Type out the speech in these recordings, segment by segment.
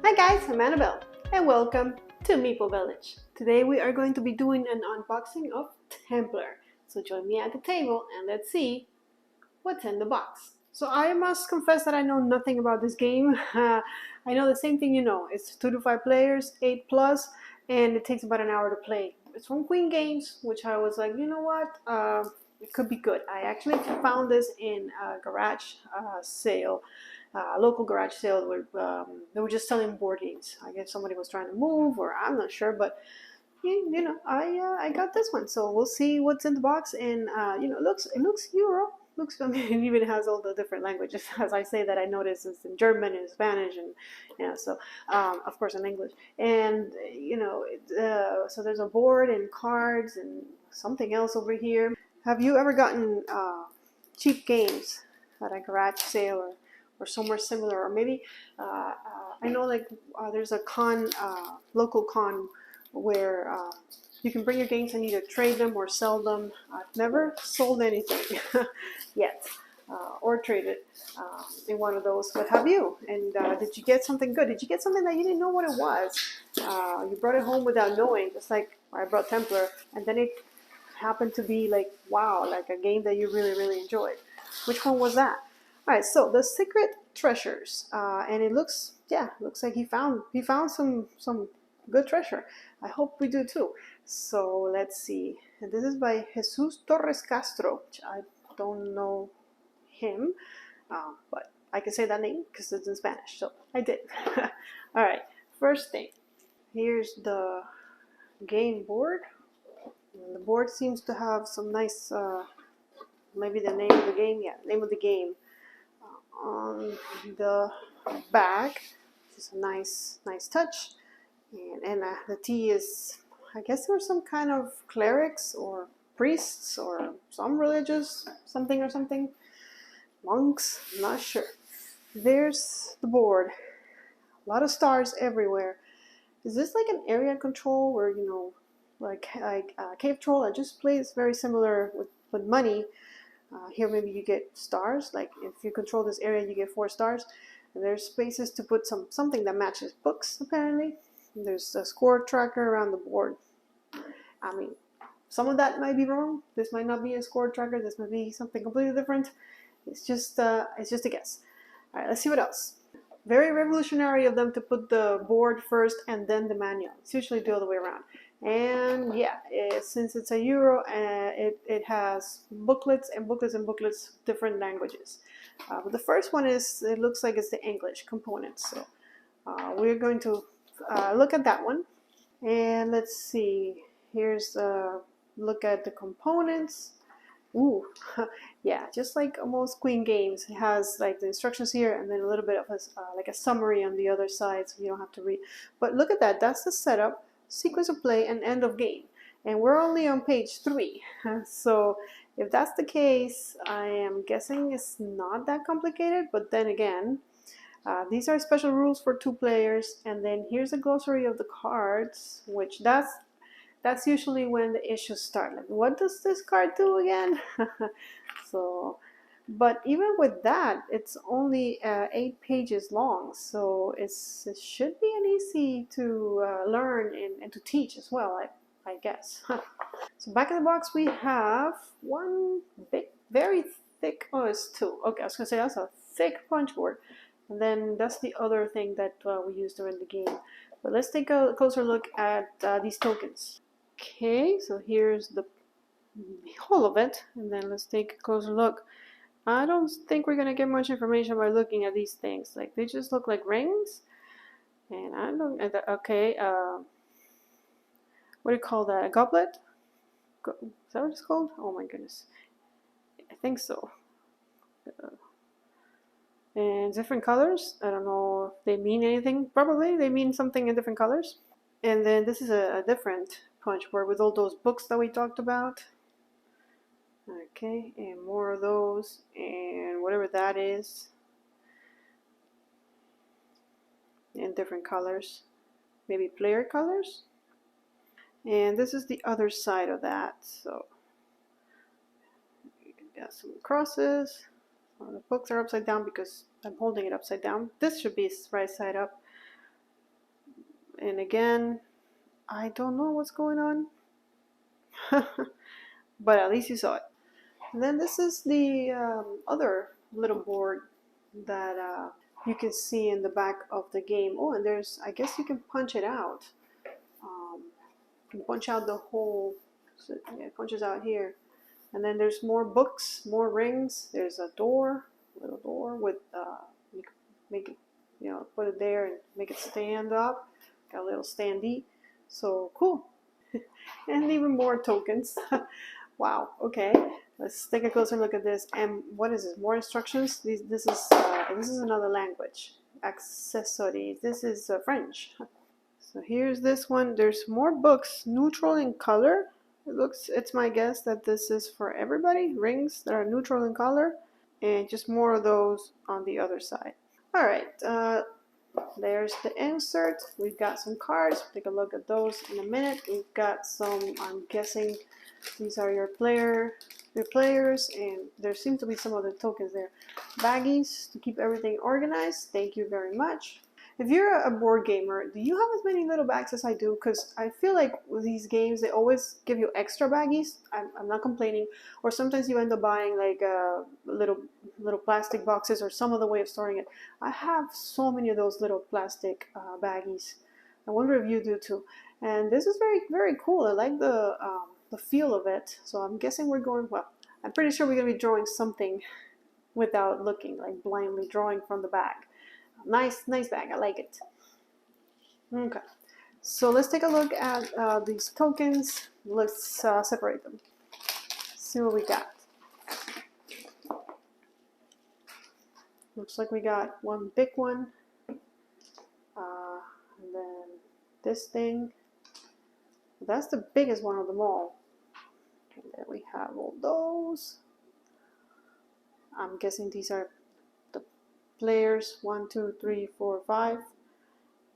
Hi guys, I'm Annabelle and welcome to Meeple Village. Today we are going to be doing an unboxing of Templar. So join me at the table and let's see what's in the box. So I must confess that I know nothing about this game. I know the same thing you know. It's 2 to 5 players, 8 plus, and it takes about an hour to play. It's from Queen Games, which I was like, you know what? It could be good. I actually found this in a garage sale, local garage sale where they were just selling board games. I guess somebody was trying to move, or I'm not sure, but I got this one, so we'll see what's in the box. And it looks Euro. Looks, I mean, it even has all the different languages. As I say that, I notice it's in German and Spanish, and so of course in English. And so there's a board and cards and something else over here. Have you ever gotten cheap games at a garage sale or somewhere similar? Or maybe I know there's a local con where you can bring your games and either trade them or sell them. I've never sold anything yet or traded in one of those. What have you? And did you get something good? Did you get something that you didn't know what it was? You brought it home without knowing, just like I brought Templar, and then it happened to be like, wow, like a game that you really, really enjoyed. Which one was that? All right, so the Secret Treasures, and it looks like he found some good treasure. I hope we do too. So let's see. And this is by Jesus Torres Castro, which I don't know him, but I can say that name because it's in Spanish, so I did. All right, first thing. Here's the game board. And the board seems to have some nice, maybe the name of the game. Yeah, name of the game on the back, which is a nice touch. And the T is, I guess there were some kind of clerics or priests or some religious something or something. Monks, I'm not sure. There's the board. A lot of stars everywhere. Is this like an area control where, like Cave Troll? I just plays very similar with money. Here maybe you get stars. Like if you control this area, you get 4 stars. And there's spaces to put something that matches books apparently. And there's a score tracker around the board. I mean, some of that might be wrong. This might not be a score tracker. This might be something completely different. It's just a guess. All right, let's see what else. Very revolutionary of them to put the board first and then the manual. It's usually the other way around. And yeah, since it's a Euro, it has booklets and booklets and booklets, different languages. But the first one it looks like it's the English component. So we're going to look at that one. And let's see. Here's a look at the components. Ooh, yeah, just like most Queen Games, it has like the instructions here and then a little bit of like a summary on the other side, so you don't have to read. But look at that, that's the setup, sequence of play, and end of game. And we're only on page 3. So if that's the case, I am guessing it's not that complicated, but then again, these are special rules for 2 players. And then here's a glossary of the cards, which that's usually when the issues start. Like, what does this card do again? So, but even with that, it's only 8 pages long, so it should be an easy to learn and to teach as well, I guess. So back in the box we have one big, very thick. Oh, it's 2. Okay, I was gonna say that's a thick punch board, and then that's the other thing that we use during the game. But let's take a closer look at these tokens. Okay, so here's the whole of it, and then let's take a closer look. I don't think we're gonna get much information by looking at these things. Like, they just look like rings, and I don't. Okay, what do you call that? A goblet? Is that what it's called? Oh my goodness, I think so. And different colors. I don't know if they mean anything. Probably they mean something in different colors. And then this is a different punch board with all those books that we talked about. Okay, and more of those, and whatever that is, in different colors, maybe player colors. And this is the other side of that. So you got some crosses. The books are upside down because I'm holding it upside down. This should be right side up. And again, I don't know what's going on. But at least you saw it. And then this is the other little board that you can see in the back of the game. Oh, and there's, I guess you can punch it out. You can punch out the whole, so yeah, it punches out here. And then there's more books, more rings. There's a door, little door with, you can make it, you know, put it there and make it stand up. Got a little standee. So cool. And even more tokens. Wow, okay. Let's take a closer look at this. And what is this? More instructions? This is another language. Accessories. This is French. So here's this one. There's more books, neutral in color. It's my guess that this is for everybody. Rings that are neutral in color. And just more of those on the other side. All right, there's the insert. We've got some cards. Take a look at those in a minute. We've got some, I'm guessing these are your players, and there seem to be some other tokens there. Baggies to keep everything organized. Thank you very much. If you're a board gamer, do you have as many little bags as I do? Because I feel like with these games, they always give you extra baggies. I'm not complaining. Or sometimes you end up buying like little plastic boxes or some other way of storing it. I have so many of those little plastic baggies. I wonder if you do too. And this is very, very cool. I like the feel of it. So I'm guessing we're going, well, I'm pretty sure we're going to be drawing something without looking, like blindly drawing from the bag. Nice bag. I like it. Okay, so let's take a look at these tokens. Let's separate them. See what we got. Looks like we got one big one. And then this thing. That's the biggest one of them all. And then we have all those. I'm guessing these are players 1, 2, 3, 4, 5,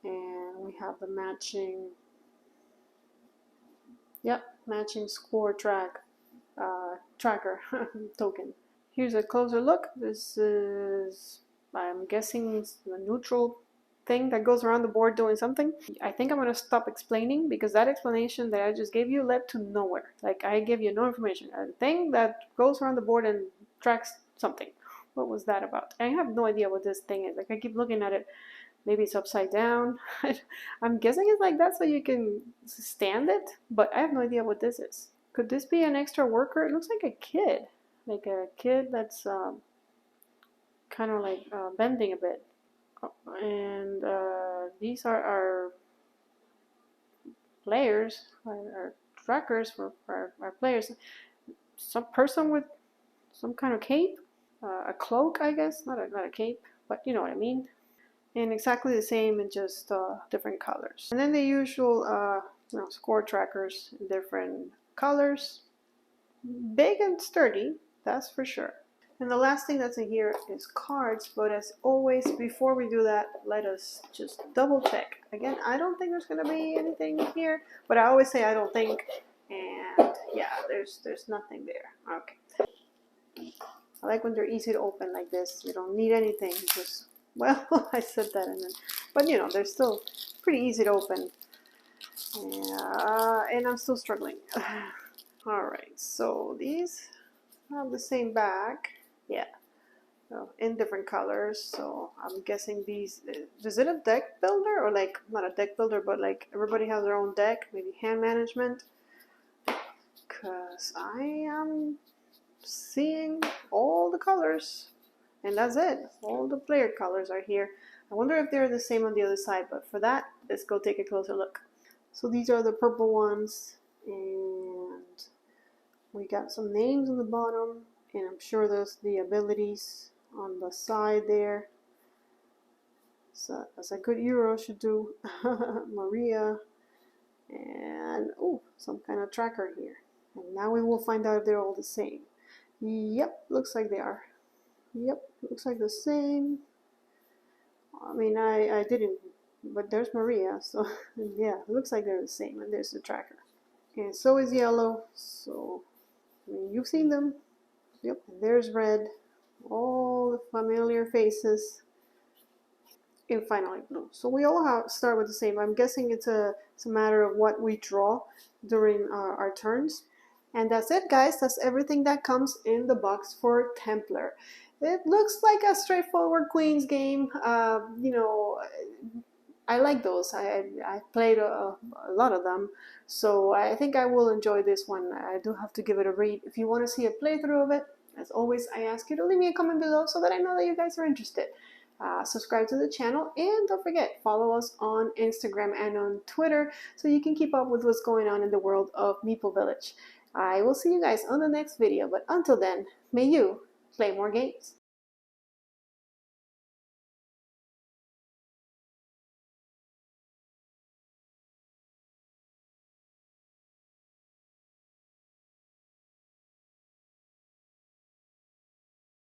and we have the matching, matching score tracker token. Here's a closer look. This is, I'm guessing, the neutral thing that goes around the board doing something. I think I'm going to stop explaining because that explanation that I just gave you led to nowhere. Like, I gave you no information. A thing that goes around the board and tracks something. What was that about? I have no idea what this thing is. Like, I keep looking at it. Maybe it's upside down. I'm guessing it's like that so you can stand it, but I have no idea what this is. Could this be an extra worker? It looks like a kid. Like a kid that's kind of like bending a bit. And these are our players, our trackers for our players. Some person with some kind of cape. A cloak, I guess, not a cape, but you know what I mean. And exactly the same in just different colors. And then the usual score trackers in different colors. Big and sturdy, that's for sure. And the last thing that's in here is cards, but as always, before we do that, let us just double check. Again, I don't think there's going to be anything here, but I always say I don't think, and yeah, there's nothing there. Okay. I like when they're easy to open like this. You don't need anything. Just, well, I said that, but you know, they're still pretty easy to open. And I'm still struggling. All right, so these have the same back. Yeah, so in different colors. So I'm guessing these. Is it a deck builder or like not a deck builder, but like everybody has their own deck? Maybe hand management. Cause I am seeing all the colors, and that's it. All the player colors are here. I wonder if they're the same on the other side, but for that, let's go take a closer look. So these are the purple ones, and we got some names on the bottom, and I'm sure there's the abilities on the side there. So as a good Euro should do. Maria, and oh, some kind of tracker here. And now we will find out if they're all the same. Yep, looks like they are. Yep, looks like the same. I mean, I didn't, but there's Maria, so yeah, looks like they're the same, and there's the tracker. And so is yellow, so I mean, you've seen them. Yep, and there's red, all the familiar faces. in finally blue. So we all start with the same. I'm guessing it's a matter of what we draw during our turns. And that's it, guys. That's everything that comes in the box for Templar. It looks like a straightforward Queen's game. You know, I like those. I played a lot of them, so I think I will enjoy this one. I do have to give it a read. If you want to see a playthrough of it, as always, I ask you to leave me a comment below so that I know that you guys are interested. Subscribe to the channel, and don't forget, follow us on Instagram and on Twitter so you can keep up with what's going on in the world of Meeple Village. I will see you guys on the next video, but until then, may you play more games.